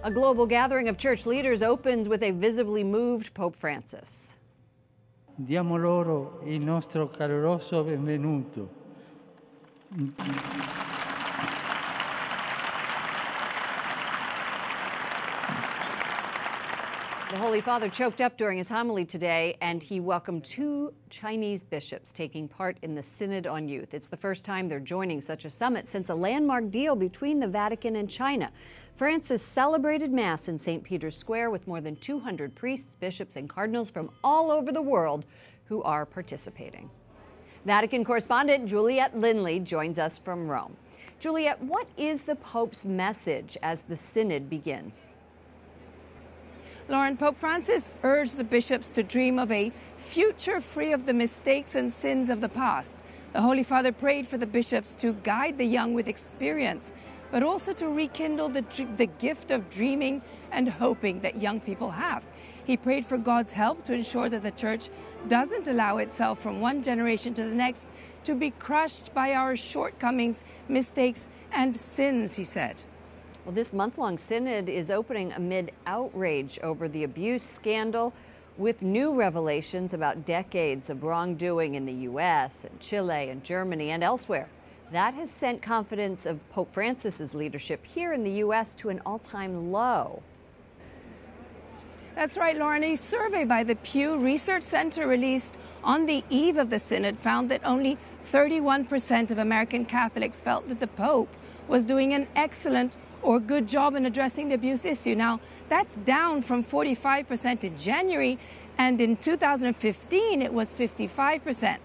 A global gathering of church leaders opened with a visibly moved Pope Francis. Diamo loro il nostro caloroso benvenuto. The Holy Father choked up during his homily today, and he welcomed 2 Chinese bishops taking part in the Synod on Youth. It's the first time they're joining such a summit since a landmark deal between the Vatican and China. Francis celebrated Mass in St. Peter's Square with more than 200 priests, bishops, and cardinals from all over the world who are participating. Vatican Correspondent Juliet Lindley joins us from Rome. Juliet, what is the Pope's message as the Synod begins? Lauren, Pope Francis urged the bishops to dream of a future free of the mistakes and sins of the past. The Holy Father prayed for the bishops to guide the young with experience, but also to rekindle the gift of dreaming and hoping that young people have. He prayed for God's help to ensure that the Church doesn't allow itself from one generation to the next to be crushed by our shortcomings, mistakes, and sins, he said. Well, this month-long synod is opening amid outrage over the abuse scandal, with new revelations about decades of wrongdoing in the U.S. and Chile and Germany and elsewhere. That has sent confidence of Pope Francis's leadership here in the U.S. to an all-time low. That's right, Lauren. A survey by the Pew Research Center released on the eve of the synod found that only 31% of American Catholics felt that the Pope was doing an excellent or good job in addressing the abuse issue. Now, that's down from 45% in January, and in 2015 it was 55%.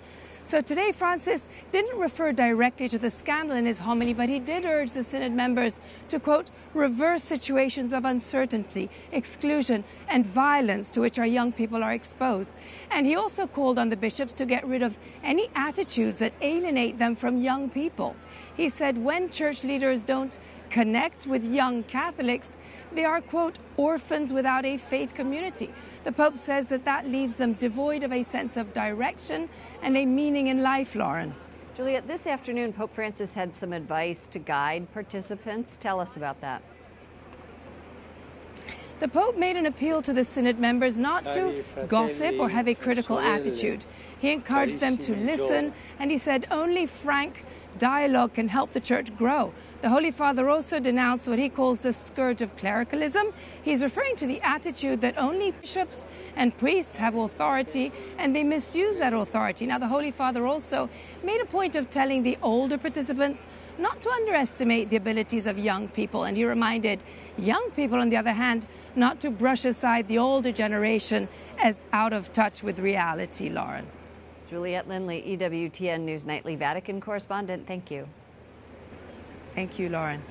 So today, Francis didn't refer directly to the scandal in his homily, but he did urge the Synod members to, quote, reverse situations of uncertainty, exclusion, and violence to which our young people are exposed. And he also called on the bishops to get rid of any attitudes that alienate them from young people. He said when church leaders don't connect with young Catholics, they are, quote, orphans without a faith community. The Pope says that leaves them devoid of a sense of direction and a meaning in life, Lauren. Juliet, this afternoon, Pope Francis had some advice to guide participants. Tell us about that. The Pope made an appeal to the Synod members not to gossip or have a critical attitude. He encouraged them to listen, and he said only frank dialogue can help the Church grow. The Holy Father also denounced what he calls the scourge of clericalism. He's referring to the attitude that only bishops and priests have authority and they misuse that authority. Now, the Holy Father also made a point of telling the older participants not to underestimate the abilities of young people. And he reminded young people, on the other hand, not to brush aside the older generation as out of touch with reality, Lauren. Juliet Lindley, EWTN News Nightly Vatican Correspondent, thank you. Thank you, Lauren.